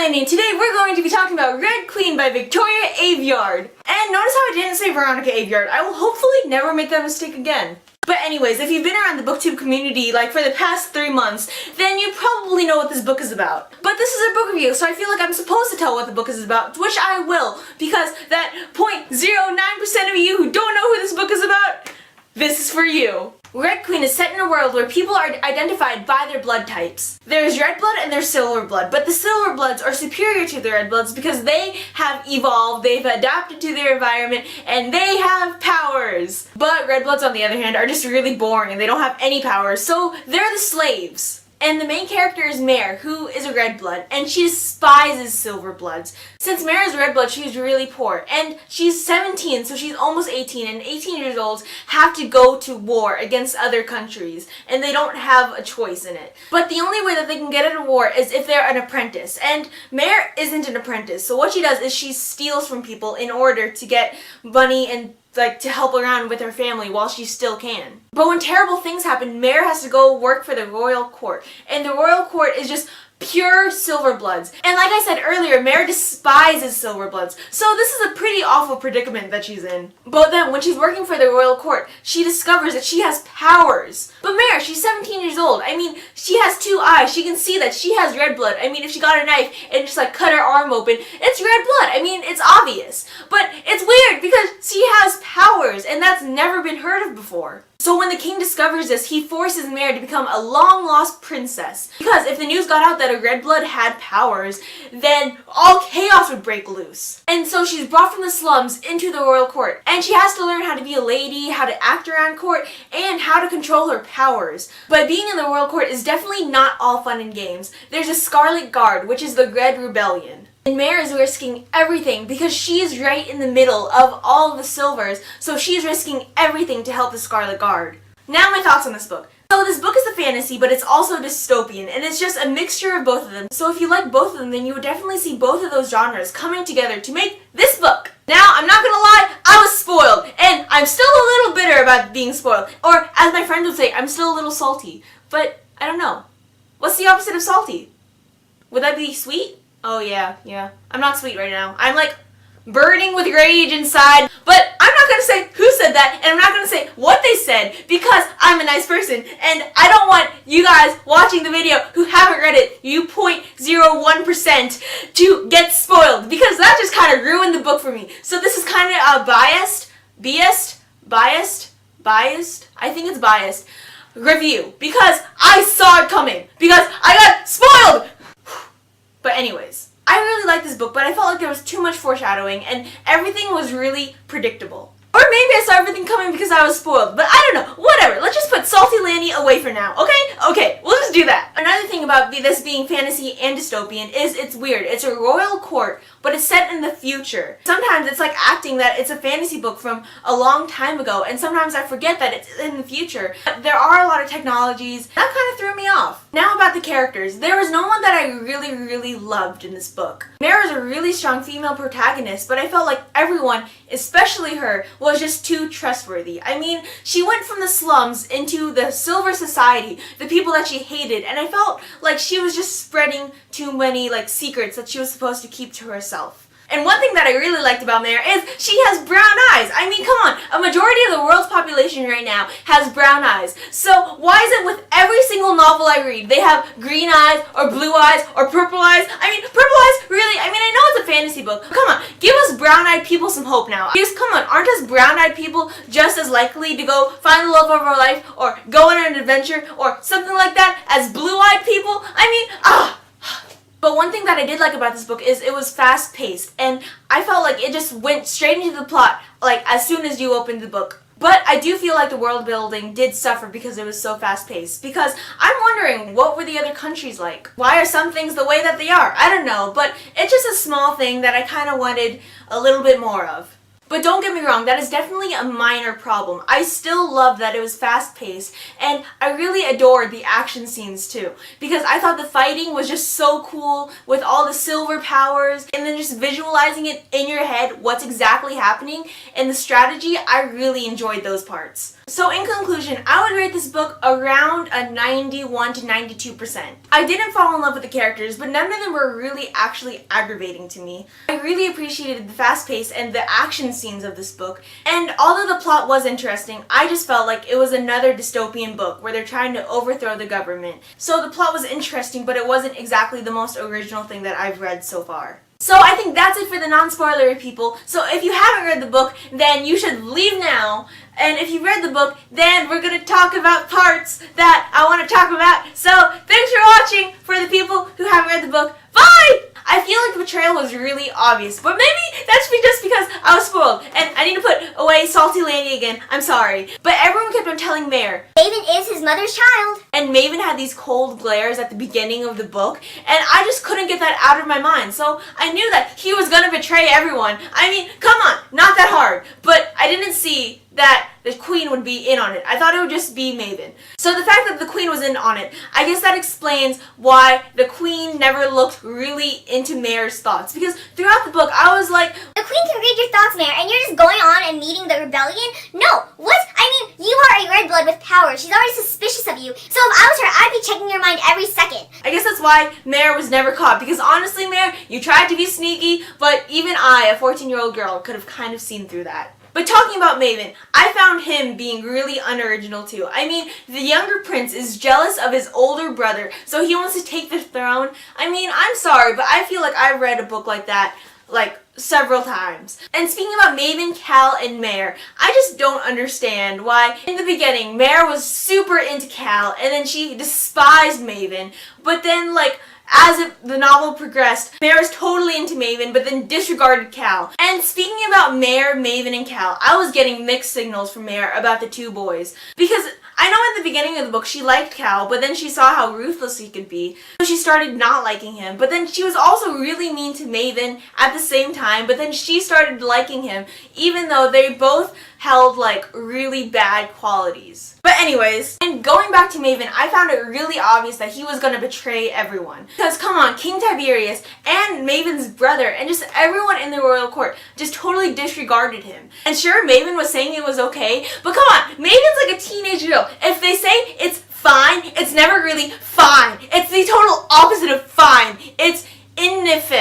explaining. Today we're going to be talking about Red Queen by Victoria Aveyard. And notice how I didn't say Veronica Aveyard. I will hopefully never make that mistake again. But anyways, if you've been around the booktube community like for the past 3 months, then you probably know what this book is about. But this is a book review, so I feel like I'm supposed to tell what the book is about, which I will, because that 0.09% of you who don't know who this book is about, this is for you. Red Queen is set in a world where people are identified by their blood types. There's red blood and there's silver blood, but the silver bloods are superior to the red bloods because they have evolved, they've adapted to their environment, and they have powers. But red bloods, on the other hand, are just really boring and they don't have any powers, so they're the slaves. And the main character is Mare, who is a red blood, and she despises silver bloods. Since Mare is a red blood, she's really poor, and she's 17, so she's almost 18, and 18 years old have to go to war against other countries, and they don't have a choice in it. But the only way that they can get into war is if they're an apprentice, and Mare isn't an apprentice, so what she does is she steals from people in order to get money and to help around with her family while she still can. But when terrible things happen, Mare has to go work for the royal court. And the royal court is just pure silver bloods. And like I said earlier, Mare despises silver bloods. So this is a pretty awful predicament that she's in. But then when she's working for the royal court, she discovers that she has powers. But Mare, she's 17 years old. I mean, she has 2 eyes. She can see that she has red blood. I mean, if she got a knife and just cut her arm open, it's red blood. I mean, it's obvious. But it's weird because she has powers and that's never been heard of before. So when the king discovers this, he forces Mare to become a long-lost princess. Because if the news got out that a red blood had powers, then all chaos would break loose. And so she's brought from the slums into the royal court. And she has to learn how to be a lady, how to act around court, and how to control her powers. But being in the royal court is definitely not all fun and games. There's a Scarlet Guard, which is the Red Rebellion. And Mare is risking everything because she's right in the middle of all of the silvers, so she's risking everything to help the Scarlet Guard. Now my thoughts on this book. So this book is a fantasy, but it's also dystopian, and it's just a mixture of both of them. So if you like both of them, then you would definitely see both of those genres coming together to make this book. Now, I'm not gonna lie, I was spoiled, and I'm still a little bitter about being spoiled. Or, as my friends would say, I'm still a little salty. But, I don't know. What's the opposite of salty? Would that be sweet? Oh yeah. I'm not sweet right now. I'm burning with rage inside. But I'm not going to say who said that, and I'm not going to say what they said, because I'm a nice person, and I don't want you guys watching the video who haven't read it, you 0.01%, to get spoiled, because that just kind of ruined the book for me. So this is kind of a biased, I think it's biased, review, because I saw it coming, because I got spoiled! But anyways, I really liked this book, but I felt like there was too much foreshadowing and everything was really predictable. Or maybe I saw everything coming because I was spoiled, but I don't know, whatever. Let's just put Salty Lanny away for now, okay? Okay, we'll just do that. Another thing about this being fantasy and dystopian is it's weird. It's a royal court, but it's set in the future. Sometimes it's like acting that it's a fantasy book from a long time ago, and sometimes I forget that it's in the future. But there are a lot of technologies. That kind of threw me off. Now about the characters. There was no one that I really loved in this book. Mare is a really strong female protagonist, but I felt like everyone, especially her, was just too trustworthy. I mean, she went from the slums into the silver society, the people that she hated, and I felt like she was just spreading too many secrets that she was supposed to keep to herself. And one thing that I really liked about Mare is she has brown eyes. I mean, come on, a majority of the world's population right now has brown eyes. So why is it with every single novel I read, they have green eyes, or blue eyes, or purple eyes? I mean, purple eyes, really? I mean, I know it's a fantasy book, but come on, give us brown-eyed people some hope now. Because, come on, aren't us brown-eyed people just as likely to go find the love of our life, or go on an adventure, or something like that, as blue-eyed people? I mean, But one thing that I did like about this book is it was fast-paced, and I felt like it just went straight into the plot, as soon as you opened the book. But I do feel like the world building did suffer because it was so fast-paced, because I'm wondering, what were the other countries like? Why are some things the way that they are? I don't know, but it's just a small thing that I kind of wanted a little bit more of. But don't get me wrong, that is definitely a minor problem. I still love that it was fast-paced, and I really adored the action scenes too, because I thought the fighting was just so cool with all the silver powers, and then just visualizing it in your head, what's exactly happening, and the strategy, I really enjoyed those parts. So in conclusion, I would rate this book around a 91 to 92%. I didn't fall in love with the characters, but none of them were really actually aggravating to me. I really appreciated the fast pace and the action scenes of this book, and although the plot was interesting, I just felt like it was another dystopian book where they're trying to overthrow the government. So the plot was interesting, but it wasn't exactly the most original thing that I've read so far. So I think that's it for the non-spoilery people. So if you haven't read the book, then you should leave now. And if you read the book, then we're going to talk about parts that I want to talk about. So thanks for watching. For the people who haven't read the book, bye! I feel like the betrayal was really obvious, but maybe that's just because I was spoiled, and I need to put away Salty Lady again. I'm sorry. But everyone kept on telling Mare Maven is his mother's child. And Maven had these cold glares at the beginning of the book, and I just couldn't get that out of my mind. So I knew that he was gonna betray everyone. I mean, come on, not that hard. But I didn't see that the queen would be in on it. I thought it would just be Maven. So the fact that the queen was in on it, I guess that explains why the queen never looked really into Mare's thoughts. Because throughout the book, I was like, The queen can read your thoughts, Mare, and you're just going on and meeting the rebellion? No, what? I mean, you are a red blood with power. She's already suspicious of you. So if I was her, I'd be checking your mind every second. I guess that's why Mare was never caught. Because honestly, Mare, you tried to be sneaky, but even I, a 14-year-old girl, could have kind of seen through that. But talking about Maven, I found him being really unoriginal too. I mean, the younger prince is jealous of his older brother, so he wants to take the throne. I mean, I'm sorry, but I feel like I've read a book like that, like, several times. And speaking about Maven, Cal, and Mare, I just don't understand why in the beginning Mare was super into Cal, and then she despised Maven, but then, like, as the novel progressed, Mare was totally into Maven, but then disregarded Cal. And speaking about Mare, Maven, and Cal, I was getting mixed signals from Mare about the two boys. Because I know at the beginning of the book she liked Cal, but then she saw how ruthless he could be, so she started not liking him. But then she was also really mean to Maven at the same time, but then she started liking him, even though they both held like really bad qualities. But anyways, and going back to Maven, I found it really obvious that he was gonna betray everyone. Because come on, King Tiberius and Maven's brother and just everyone in the royal court just totally disregarded him. And sure, Maven was saying it was okay, but come on, Maven's like a teenage girl. If they say it's fine, it's never really fine. It's the total opposite of fine. It's innife.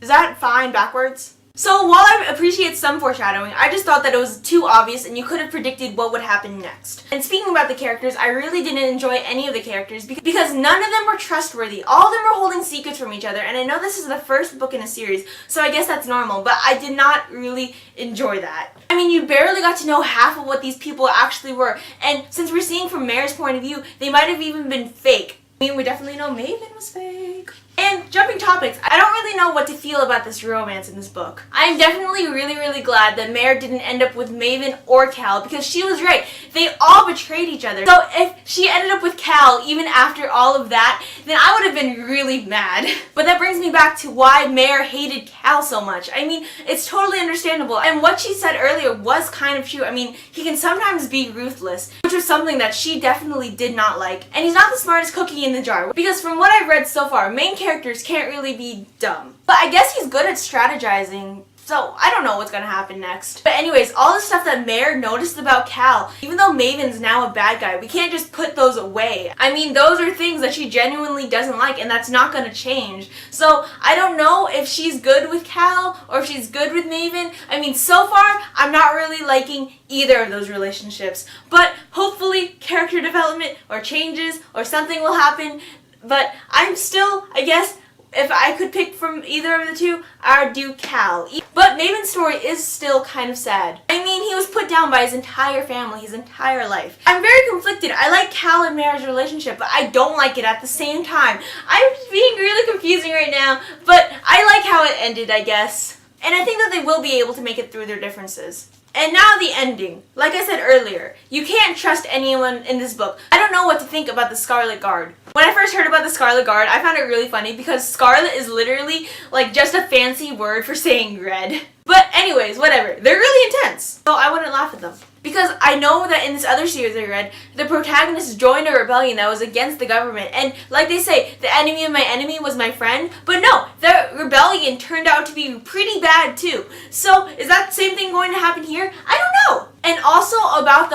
Is that fine backwards? So while I appreciate some foreshadowing, I just thought that it was too obvious and you could have predicted what would happen next. And speaking about the characters, I really didn't enjoy any of the characters because none of them were trustworthy. All of them were holding secrets from each other, and I know this is the first book in a series, so I guess that's normal, but I did not really enjoy that. I mean, you barely got to know half of what these people actually were, and since we're seeing from Mare's point of view, they might have even been fake. I mean, we definitely know Maven was fake. And jumping topics, I don't really know what to feel about this romance in this book. I am definitely really glad that Mare didn't end up with Maven or Cal because she was right. They all betrayed each other. So if she ended up with Cal even after all of that, then I would have been really mad. But that brings me back to why Mare hated Cal so much. I mean, it's totally understandable. And what she said earlier was kind of true. I mean, he can sometimes be ruthless, which was something that she definitely did not like. And he's not the smartest cookie in the jar. Because from what I've read so far, main characters can't really be dumb. But I guess he's good at strategizing, so I don't know what's gonna happen next. But anyways, all the stuff that Mare noticed about Cal, even though Maven's now a bad guy, we can't just put those away. I mean, those are things that she genuinely doesn't like, and that's not gonna change. So I don't know if she's good with Cal or if she's good with Maven. I mean, so far, I'm not really liking either of those relationships. But hopefully, character development or changes or something will happen. But I'm still, I guess, if I could pick from either of the two, I would do Cal. But Maven's story is still kind of sad. I mean, he was put down by his entire family, his entire life. I'm very conflicted. I like Cal and Mare's relationship, but I don't like it at the same time. I'm being really confusing right now, but I like how it ended, I guess. And I think that they will be able to make it through their differences. And now the ending. Like I said earlier, you can't trust anyone in this book. I don't know what to think about the Scarlet Guard. When I first heard about the Scarlet Guard, I found it really funny because scarlet is literally like just a fancy word for saying red. But anyways, whatever. They're really intense. So I wouldn't laugh at them. Because I know that in this other series I read, the protagonist joined a rebellion that was against the government. And like they say, the enemy of my enemy was my friend. But no, the rebellion turned out to be pretty bad too. So is that the same thing going to happen here? I don't know. And also about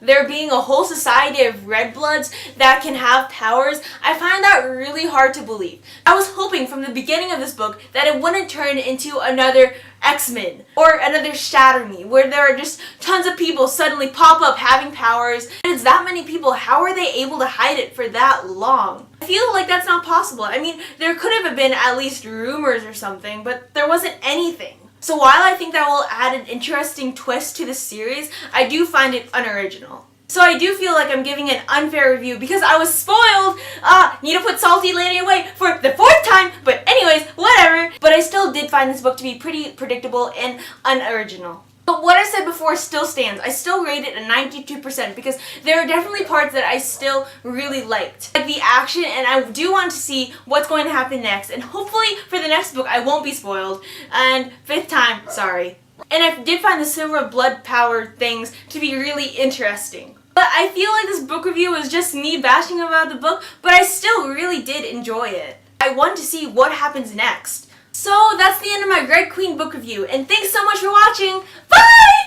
there being a whole society of red bloods that can have powers, I find that really hard to believe. I was hoping from the beginning of this book that it wouldn't turn into another X-Men or another Shatter Me, where there are just tons of people suddenly pop up having powers. If it's that many people, how are they able to hide it for that long? I feel like that's not possible. I mean, there could have been at least rumors or something, but there wasn't anything. So while I think that will add an interesting twist to the series, I do find it unoriginal. So I do feel like I'm giving an unfair review because I was spoiled. Need to put Salty Lady away for the 4th time. But anyways, whatever. But I still did find this book to be pretty predictable and unoriginal. But what I said before still stands. I still rate it a 92% because there are definitely parts that I still really liked. Like the action, and I do want to see what's going to happen next. And hopefully for the next book I won't be spoiled. And 5th time, sorry. And I did find the silver blood power things to be really interesting. But I feel like this book review was just me bashing about the book, but I still really did enjoy it. I want to see what happens next. So that's the end of my Red Queen book review, and thanks so much for watching. Bye!